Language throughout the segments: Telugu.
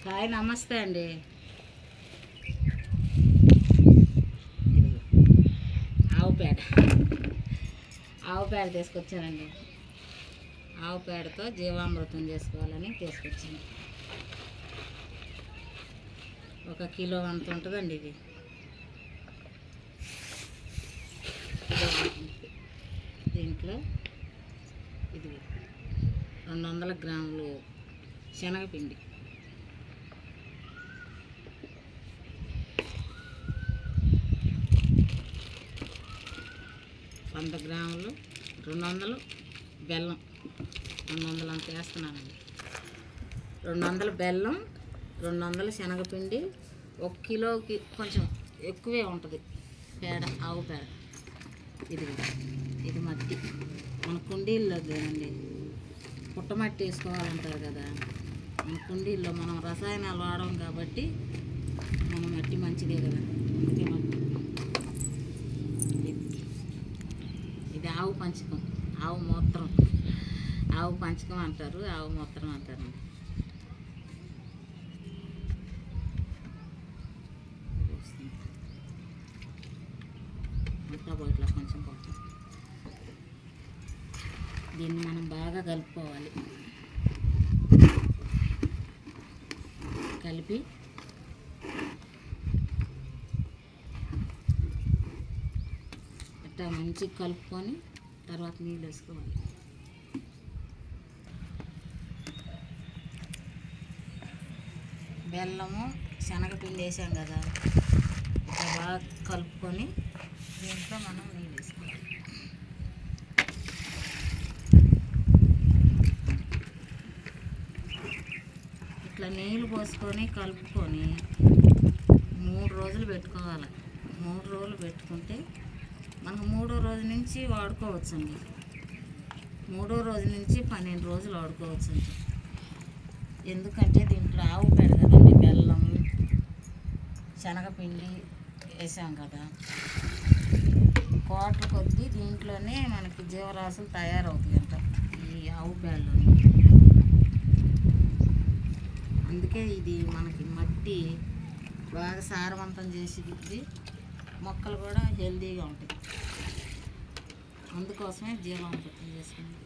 హాయ్ నమస్తే అండి. ఆవు పేడ తీసుకొచ్చానండి. ఆవు పేడతో జీవామృతం చేసుకోవాలని తీసుకొచ్చాను. 1 కిలో అంత ఉంటుందండి ఇది. దీంట్లో ఇది 200 గ్రాములు శనగపిండి, 100 గ్రాములు, 200 బెల్లం, 200 అంత వేస్తున్నానండి. 200 బెల్లం, 200 శనగపిండి, 1 కిలోకి కొంచెం ఎక్కువే ఉంటుంది పేడ, ఆవు పేడ. ఇది మట్టి మన కుండీల్లో కదండి, పుట్టమట్టి వేసుకోవాలంటారు కదా. మన కుండీల్లో మనం రసాయనాలు వాడడం కాబట్టి మన మట్టి మంచిదే కదా, అందుకే మట్టి. ఇది ఆవు పంచకం, ఆవు మూత్రం, ఆవు పంచకం అంటారు, ఆవు మూత్రం అంటారు. ఇంకా ఇట్లా కొంచెం పోతాం. దీన్ని మనం బాగా కలుపుకోవాలి. కలిపి ఇట్లా మంచిగా కలుపుకొని తర్వాత నీళ్ళు వేసుకోవాలి. బెల్లము శనగపిండి వేసాం కదా, ఇట్లా బాగా కలుపుకొని దీంట్లో మనం నీళ్ళు వేసుకోవాలి. ఇట్లా నీళ్ళు పోసుకొని కలుపుకొని 3 రోజులు పెట్టుకోవాలి. 3 రోజులు పెట్టుకుంటే మనకు 3వ రోజు నుంచి వాడుకోవచ్చండి. 3వ రోజు నుంచి 12 రోజులు వాడుకోవచ్చండి. ఎందుకంటే దీంట్లో ఆవు పేడ కదండి, బెల్లం శనగపిండి వేసాం కదా, కోట్ల కొద్దీ దీంట్లోనే మనకి జీవరాశులు తయారవుతాయంట ఈ ఆవు పేడలోని. అందుకే ఇది మనకి మట్టి బాగా సారవంతం చేసి మొక్కలు కూడా హెల్తీగా ఉంటాయి. అందుకోసమే జీవామృతం చేసుకుంది.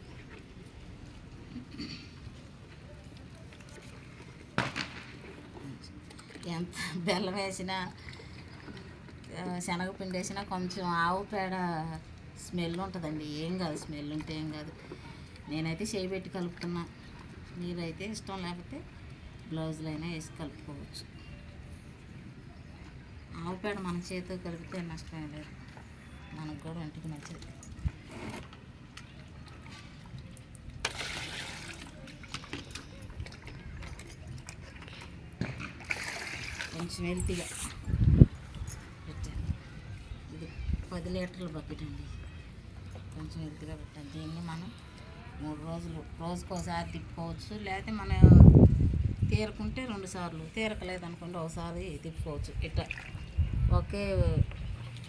ఎంత బెల్లం వేసినా శనగపిండి వేసినా కొంచెం ఆవు పేడ స్మెల్ ఉంటుందండి. ఏం కాదు, స్మెల్ ఉంటే ఏం కాదు. నేనైతే చేయి పెట్టి కలుపుతున్నా. మీరైతే ఇష్టం లేకపోతే బ్లౌజులు అయినా వేసి కలుపుకోవచ్చు. ఆవు పేడ మన చేతితో కలిపితే నష్టమే లేదు, మనకు కూడా ఒంటికి నచ్చదు. కొంచెం హెల్తీగా పెట్టాను. ఇది 10 లీటర్ల బకెట్ అండి. కొంచెం హెల్తీగా పెట్టాను. దీన్ని మనం 3 రోజులు రోజుకోసారి తిప్పుకోవచ్చు. లేకపోతే మనం తీరకుంటే 2 సార్లు, తీరకలేదు అనుకోండి ఒకసారి తిప్పుకోవచ్చు. ఇట్లా ఒకే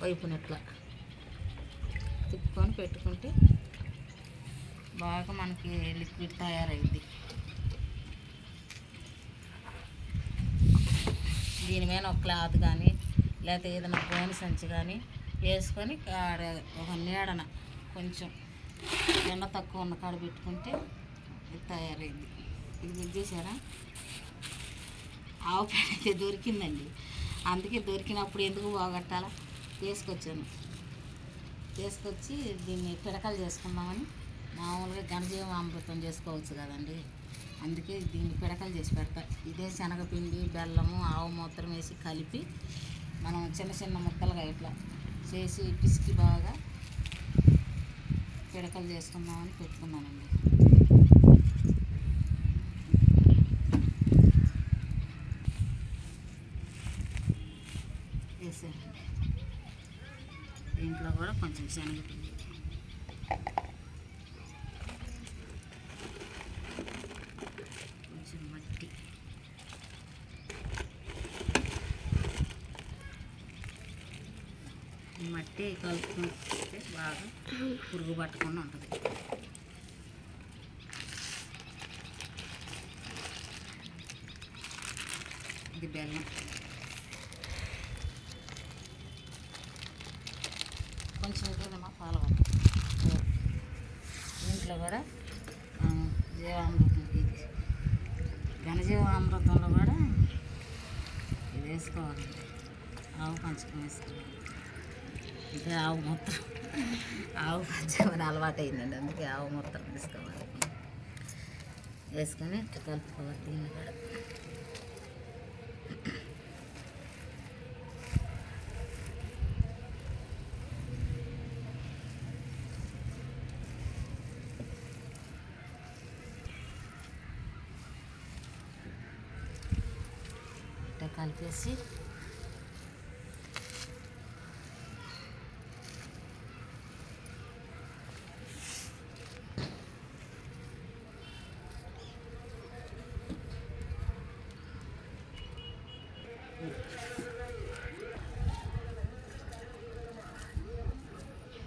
వైపున ఇట్లా తిప్పుకొని పెట్టుకుంటే బాగా మనకి లిక్విడ్ తయారైంది. దీని మీద ఒక క్లాత్ కానీ లేకపోతే ఏదైనా గోనె సంచి కానీ వేసుకొని ఒక నీడన కొంచెం ఎండ తక్కువ ఉన్న కాడ పెట్టుకుంటే ఇది తయారైంది. ఇది మీరు చేశారా? ఆవు పేడ అయితే దొరికిందండి, అందుకే దొరికినప్పుడు ఎందుకు పోగొట్టాలా తీసుకొచ్చి దీన్ని పిడకలు చేసుకుందామని. మామూలుగా ఘనజీవామృతం చేసుకోవచ్చు కదండి, అందుకే దీన్ని పిడకలు చేసి పెడతా. ఇదే శనగపిండి, బెల్లము, ఆవు మూత్రం వేసి కలిపి మనం చిన్న చిన్న ముక్కలుగా ఇట్లా చేసి పిసికి బాగా పిడకలు చేసుకుందామని పెట్టుకున్నానండి. వేసానండి. దీంట్లో కూడా కొంచెం శనగపిండి, కొంచెం మట్టి, మట్టి కలుపుకుంటే బాగా పురుగు పట్టకుండా ఉంటుంది. ఇది బెల్లం, కొంచెం ఇదేమో పాలవాడు. దీంట్లో కూడా జీవామృతం, ఇది ఘనజీవామృతంలో కూడా ఇది వేసుకోవాలండి. ఆవు పంచకం వేసుకోవాలి. ఇంకా ఆవు మూత్రం, ఆవు పంచకం అలవాటు అయిందండి, అందుకే ఆవు మూత్రం వేసుకోవాలి. వేసుకొని ఇట్లా కలుపుకోవాలి. దీన్ని కూడా ఇట్లా కలిపేసి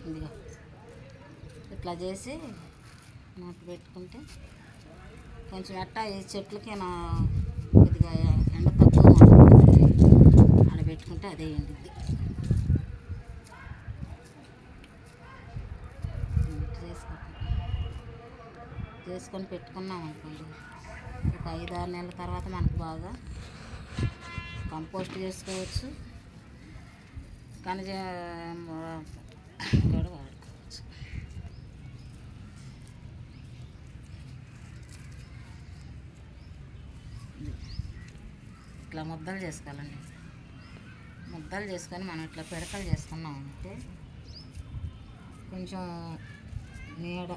ఇదిగో ఇట్లా చేసి నాకు పెట్టుకుంటే కొంచెం ఎట్టా ఈ చెట్లకి కొద్దిగా ఎండ తక్కువ ఆడ పెట్టుకుంటే అదే ఎండిద్ది. చేసుకొని పెట్టుకున్నాం అనుకోండి, ఒక 5-6 నెలల తర్వాత మనకు బాగా కంపోస్ట్ చేసుకోవచ్చు, ఖనిజ కూడా వాడుకోవచ్చు. ఇట్లా ముద్దలు చేసుకోవాలండి. ముద్దలు చేసుకొని మనం ఇట్లా పిడకలు చేసుకున్నాం అంటే కొంచెం నీడ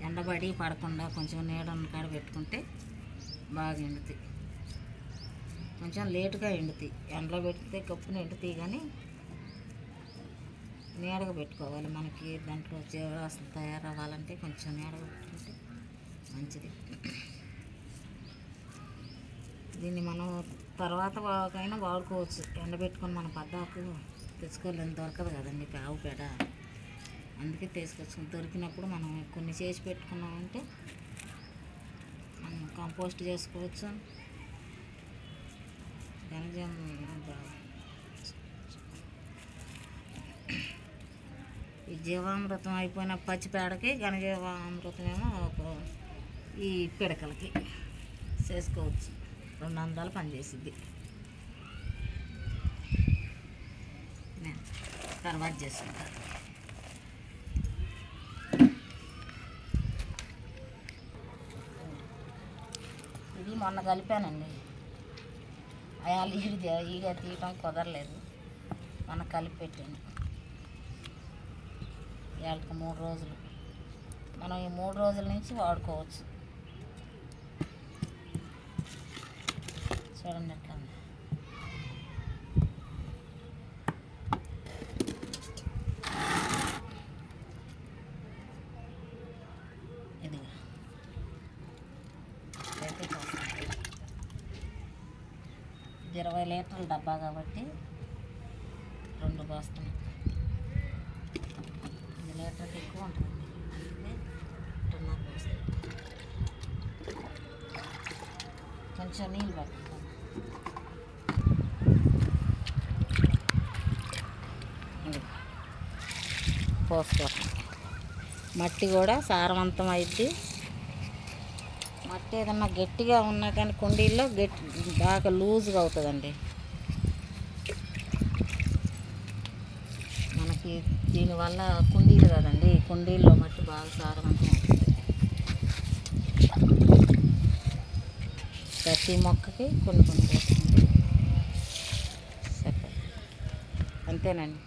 ఎండబడి పడకుండా కొంచెం నీడ ఉన్న కాడ పెట్టుకుంటే బాగా ఎండుతాయి. కొంచెం లేటుగా ఎండుతాయి, ఎండలో పెడితే కప్పుని ఎండుతాయి, కానీ నీడగా పెట్టుకోవాలి. మనకి దాంట్లో జీవరాశులు తయారవ్వాలంటే కొంచెం నీడగా పెట్టుకుంటే మంచిది. దీన్ని మనం తర్వాత అయినా వాడుకోవచ్చు. ఎండబెట్టుకొని మన పద్దాకు తెచ్చుకోలేని దొరకదు కదండి ఆవు పేడ, అందుకే తీసుకొచ్చుకుని దొరికినప్పుడు మనం కొన్ని చేసి పెట్టుకున్నామంటే మనం కంపోస్ట్ చేసుకోవచ్చు. ఘనజీవం ఈ జీవామృతం అయిపోయిన పచ్చి పేడకి ఘనజీవామృతం ఏమో ఈ పిడకలకి చేసుకోవచ్చు. 200 పనిచేసిద్ది. నేను తర్వాత చేసుకుంటాను. ఇది మొన్న కలిపానండి, అయాలు ఈగ తీయటం కుదరలేదు, మొన్న కలిపి పెట్టాను. ఇవాళకి 3 రోజులు, మనం ఈ 3 రోజుల నుంచి వాడుకోవచ్చు. చూడండి ఎట్లా ఉంది. ఇది 20 లీటర్ల డబ్బా కాబట్టి 2 పోస్తున్నాం. 1 లీటర్కి ఎక్కువ ఉంటుంది, అందుకే 2.5 పోస్తాం. కొంచెం నీళ్ళు పట్టుకుంటాం. పోసుకోవాలి. మట్టి కూడా సారవంతం అయింది. మట్టి ఏదన్నా గట్టిగా ఉన్నా కానీ కుండీల్లో బాగా లూజ్గా అవుతుందండి. మనకి దీనివల్ల కుండీలు కదండి, కుండీల్లో మట్టి బాగా సారవంతం అవుతుంది. ప్రతి మొక్కకి కొన్ని పోస్తుంది. సరే, అంతేనండి.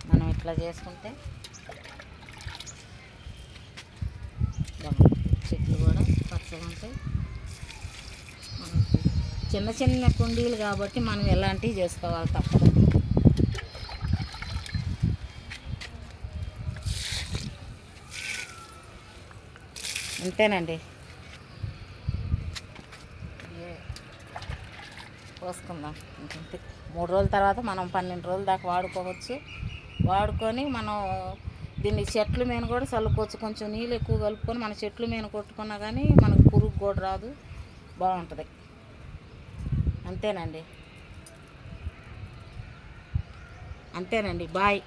మనం ఇట్లా చేసుకుంటే చెట్లు కూడా పచ్చగా ఉంటాయి. మనకి చిన్న చిన్న కుండీలు కాబట్టి మనం ఎలాంటివి చేసుకోవాలి తప్పదు. అంతేనండి. పోసుకుందాం. 3 రోజుల తర్వాత మనం 12 రోజుల దాకా వాడుకోవచ్చు. వాడుకొని మనం దీన్ని చెట్ల మీద కూడా చల్లుకోవచ్చు. కొంచెం నీళ్ళు ఎక్కువ కలుపుకొని మన చెట్ల మీద కొట్టుకున్నా కానీ మనకు పురుగు కూడా రాదు. బాగుంటుంది. అంతేనండి. బాయ్.